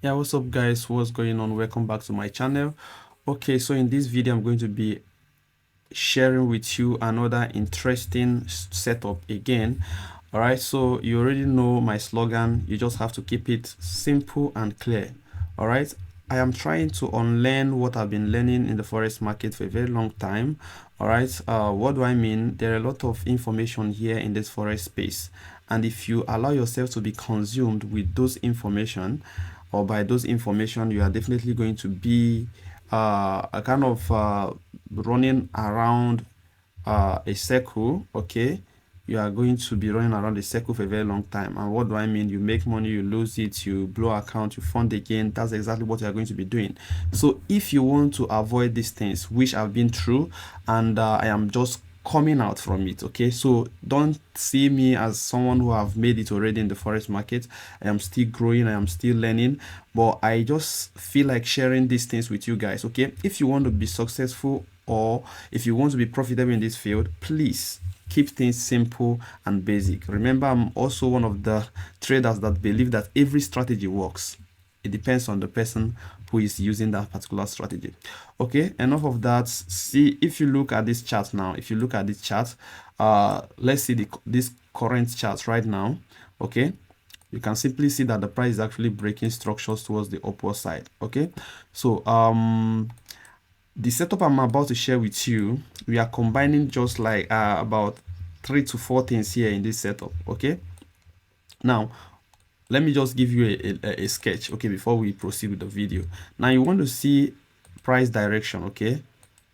Yeah, what's up guys, what's going on? Welcome back to my channel. Okay, so in this video I'm going to be sharing with you another interesting setup again. All right, so you already know my slogan. You just have to keep it simple and clear. All right, I am trying to unlearn what I've been learning in the forex market for a very long time. All right, what do I mean? There are a lot of information here in this forex space, and if you allow yourself to be consumed with those information, or by those information, you are definitely going to be a kind of running around a circle. Okay, you are going to be running around a circle for a very long time. And what do I mean? You make money, you lose it, you blow account, you fund again. That's exactly what you are going to be doing. So if you want to avoid these things, which I've been through, and I am just coming out from it, okay? So don't see me as someone who have made it already in the forex market. I am still growing, I am still learning, but I just feel like sharing these things with you guys, okay? If you want to be successful, or if you want to be profitable in this field, please keep things simple and basic. Remember, I'm also one of the traders that believe that every strategy works. It depends on the person who is using that particular strategy. Okay, enough of that. See, if you look at this chart now, if you look at this chart, let's see this current chart right now. Okay, you can simply see that the price is actually breaking structures towards the upward side. Okay, so the setup I'm about to share with you, we are combining just like about 3 to 4 things here in this setup. Okay, now let me just give you a sketch, okay, before we proceed with the video. Now you want to see price direction. Okay,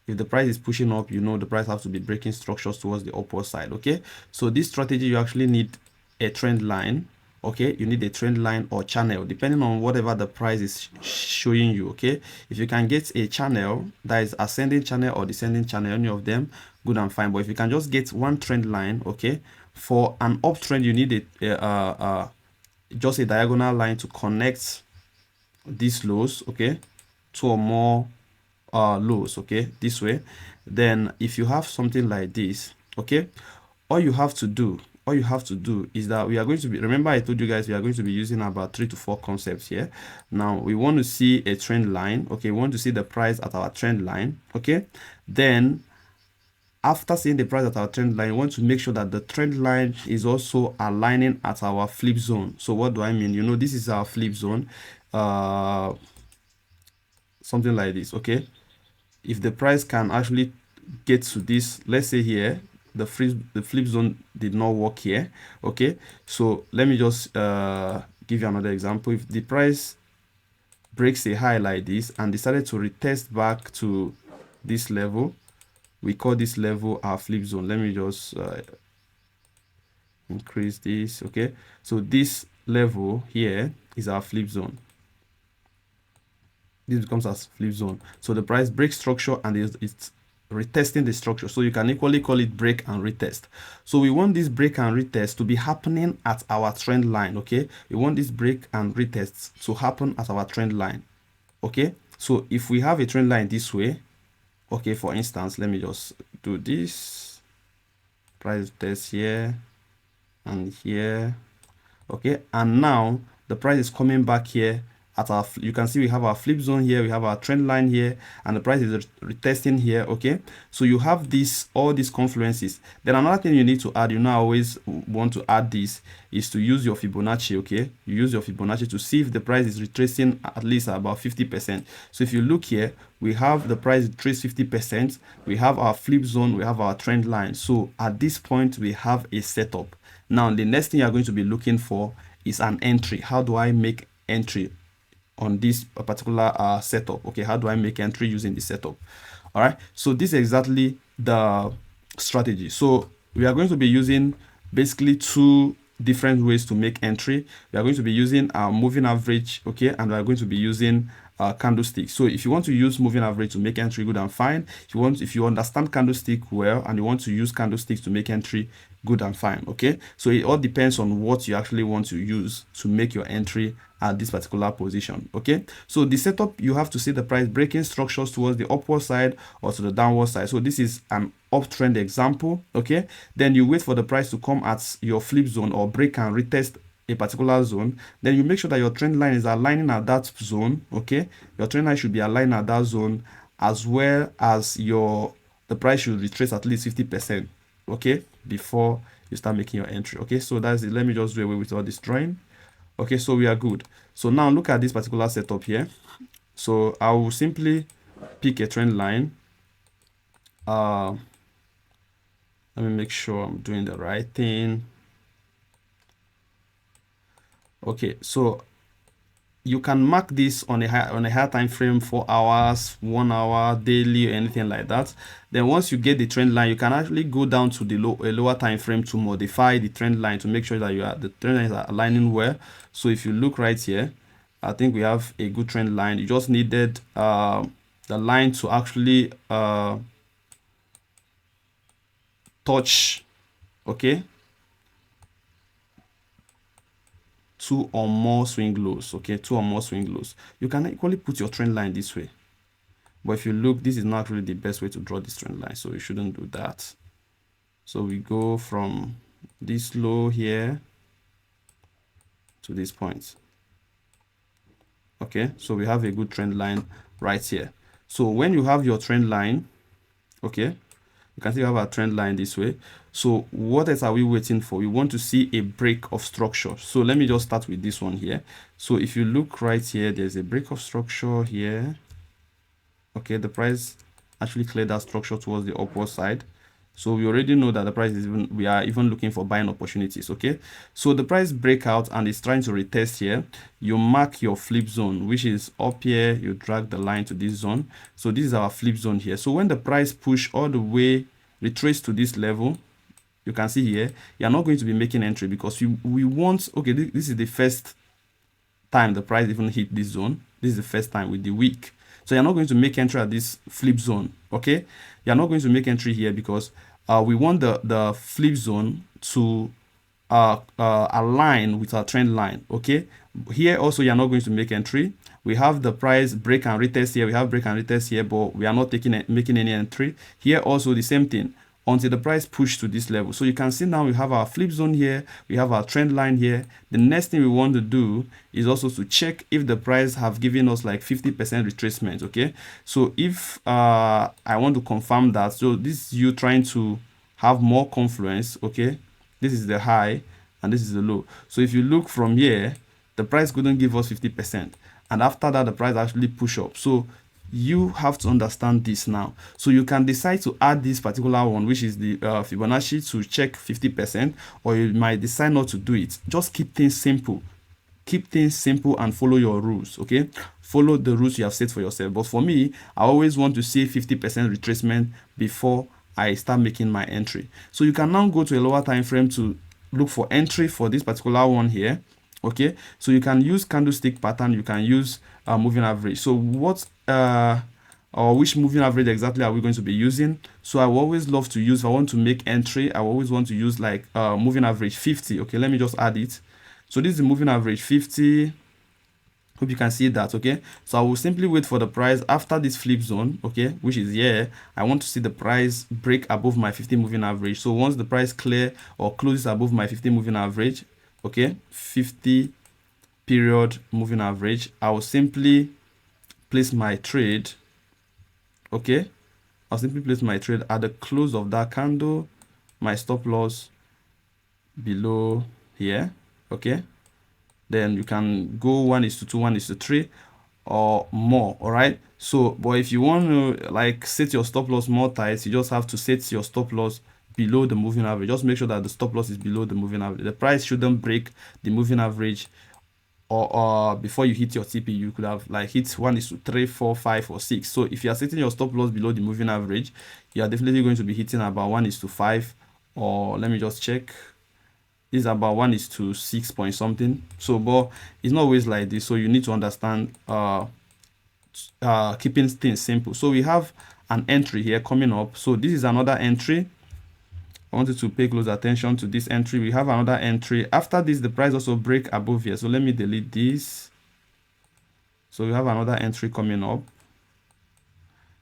if the price is pushing up, you know the price has to be breaking structures towards the upward side. Okay, so this strategy, you actually need a trend line. Okay, you need a trend line or channel depending on whatever the price is showing you. Okay, if you can get a channel that is ascending channel or descending channel, any of them, good and fine. But if you can just get one trend line, okay, for an uptrend you need just a diagonal line to connect these lows, okay, two or more lows, okay, this way. Then if you have something like this, okay, all you have to do is that we are going to be, remember I told you guys we are going to be using about 3 to 4 concepts here. Now we want to see a trend line. Okay, we want to see the price at our trend line. Okay, then after seeing the price at our trend line, we want to make sure that the trend line is also aligning at our flip zone. So what do I mean? You know, this is our flip zone, something like this. Okay, if the price can actually get to this, let's say here, the flip zone did not work here. Okay, so let me just give you another example. If the price breaks a high like this and decided to retest back to this level, we call this level our flip zone. Let me just increase this. Okay, so this level here is our flip zone. This becomes our flip zone. So the price breaks structure and it's retesting the structure. So you can equally call it break and retest. So we want this break and retest to be happening at our trend line. Okay, we want this break and retest to happen at our trend line. Okay, so if we have a trend line this way, okay, for instance, let me just do this, price test here and here. Okay, and now the price is coming back here at our, you can see we have our flip zone here, we have our trend line here, and the price is retesting here. Okay, so you have this, all these confluences. Then another thing you need to add, you know, I always want to add this, is to use your Fibonacci. Okay, you use your Fibonacci to see if the price is retracing at least about 50%. So if you look here, we have the price retrace 50%, we have our flip zone, we have our trend line. So at this point we have a setup. Now the next thing you're going to be looking for is an entry. How do I make entry on this particular setup? Okay, how do I make entry using the setup? All right, so this is exactly the strategy. So we are going to be using basically 2 different ways to make entry. We are going to be using our moving average, okay, and we are going to be using candlestick. So if you want to use moving average to make entry, good and fine. If you understand candlestick well and you want to use candlesticks to make entry, good and fine. Okay, so it all depends on what you actually want to use to make your entry at this particular position. Okay, so the setup, you have to see the price breaking structures towards the upward side or to the downward side. So this is an uptrend example. Okay, then you wait for the price to come at your flip zone or break and retest a particular zone, then you make sure that your trend line is aligning at that zone. Okay, your trend line should be aligned at that zone, as well as the price should retrace at least 50%, okay, before you start making your entry. Okay, so that's it. Let me just do away with all this drawing. Okay, so we are good. So now look at this particular setup here. So I will simply pick a trend line. Let me make sure I'm doing the right thing. Okay, so you can mark this on a higher time frame, 4 hours, 1 hour, daily, or anything like that. Then once you get the trend line, you can actually go down to the lower time frame to modify the trend line to make sure that the trend lines are aligning well. So if you look right here, I think we have a good trend line. You just needed the line to actually touch, okay, 2 or more swing lows. Okay, 2 or more swing lows. You can equally put your trend line this way, but if you look, this is not really the best way to draw this trend line, so you shouldn't do that. So we go from this low here to this point. Okay, so we have a good trend line right here. So when you have your trend line, okay, you can see we have our trend line this way. So what else are we waiting for? We want to see a break of structure. So let me just start with this one here. So if you look right here, there's a break of structure here. Okay, the price actually cleared that structure towards the upward side. So we already know that the price is we are even looking for buying opportunities. Okay, so the price breakout and it's trying to retest here. You mark your flip zone, which is up here. You drag the line to this zone. So this is our flip zone here. So when the price push all the way, retrace to this level, you can see here, you're not going to be making entry because we want, okay, this is the first time the price even hit this zone. This is the first time with the week. So you're not going to make entry at this flip zone. Okay, you're not going to make entry here because we want the flip zone to align with our trend line. Okay, here also you're not going to make entry. We have the price break and retest here. We have break and retest here, but we are not making any entry here. Also the same thing until the price push to this level. So you can see now we have our flip zone here, we have our trend line here. The next thing we want to do is also to check if the price have given us like 50% retracement. Okay, so if I want to confirm that, so this is you trying to have more confluence. Okay, this is the high and this is the low. So if you look from here, the price couldn't give us 50%, and after that the price actually push up. So you have to understand this now. So you can decide to add this particular one, which is the Fibonacci, to check 50%, or you might decide not to do it. Just keep things simple. Keep things simple and follow your rules. Okay, follow the rules you have set for yourself. But for me, I always want to see 50% retracement before I start making my entry. So you can now go to a lower time frame to look for entry for this particular one here. Okay, so you can use candlestick pattern, you can use moving average. So what or which moving average exactly are we going to be using? So I will always love to use, if I want to make entry, I will always want to use like moving average 50. Okay, let me just add it. So this is the moving average 50. Hope you can see that. Okay, so I will simply wait for the price after this flip zone, okay, which is here. I want to see the price break above my 50 moving average. So once the price clear or closes above my 50 moving average, okay, 50 period moving average, I will simply place my trade. Okay, I'll simply place my trade at the close of that candle, my stop loss below here. Okay, then you can go 1:2, 1:3 or more. All right, so but if you want to like set your stop loss more tight, you just have to set your stop loss below the moving average. Just make sure that the stop loss is below the moving average. The price shouldn't break the moving average, or before you hit your TP, you could have like hit 1:3, 4, 5, or 6. So if you are setting your stop loss below the moving average, you are definitely going to be hitting about 1:5, or let me just check. This is about 1:6 point something. So but it's not always like this, so you need to understand keeping things simple. So we have an entry here coming up. So this is another entry. I wanted to pay close attention to this entry. We have another entry. After this, the price also break above here. So let me delete this. So we have another entry coming up.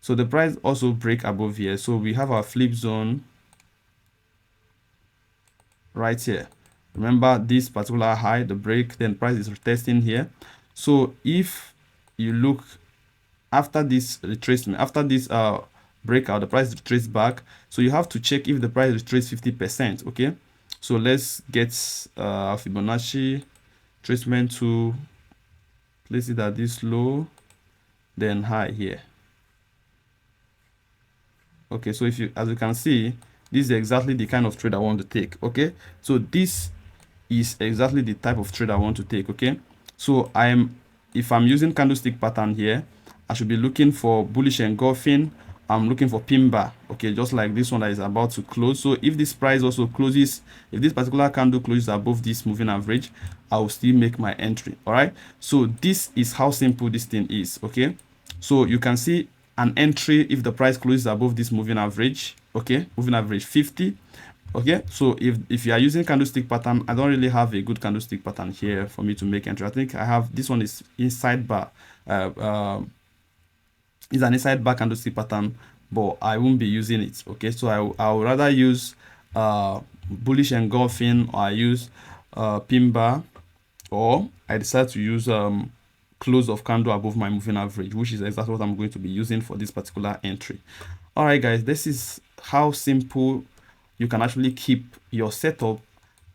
So the price also break above here. So we have our flip zone right here. remember this particular high, the break, then price is retesting here. So if you look after this retracement, after this breakout, the price retraces back. So you have to check if the price retraces 50%. Okay, so let's get Fibonacci retracement to place it at this low, then high here. Okay, so if you, as you can see, this is exactly the kind of trade I want to take. Okay, so this is exactly the type of trade I want to take. Okay, so if I'm using candlestick pattern here, I should be looking for bullish engulfing. I'm looking for pin bar. Okay, just like this one that is about to close. So if this price also closes, if this particular candle closes above this moving average, I will still make my entry. All right, so this is how simple this thing is. Okay, so you can see an entry if the price closes above this moving average. Okay, moving average 50. Okay, so if you are using candlestick pattern, I don't really have a good candlestick pattern here for me to make entry. I think I have this one is inside bar, is an inside bar candlestick pattern, but I won't be using it. Okay, so I would rather use bullish engulfing, or I use pin bar, or I decide to use close of candle above my moving average, which is exactly what I'm going to be using for this particular entry. All right, guys, this is how simple you can actually keep your setup,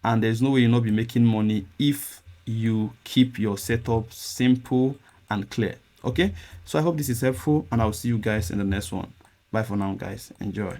and there's no way you'll not be making money if you keep your setup simple and clear. Okay, so I hope this is helpful, and I'll see you guys in the next one. Bye for now, guys. Enjoy.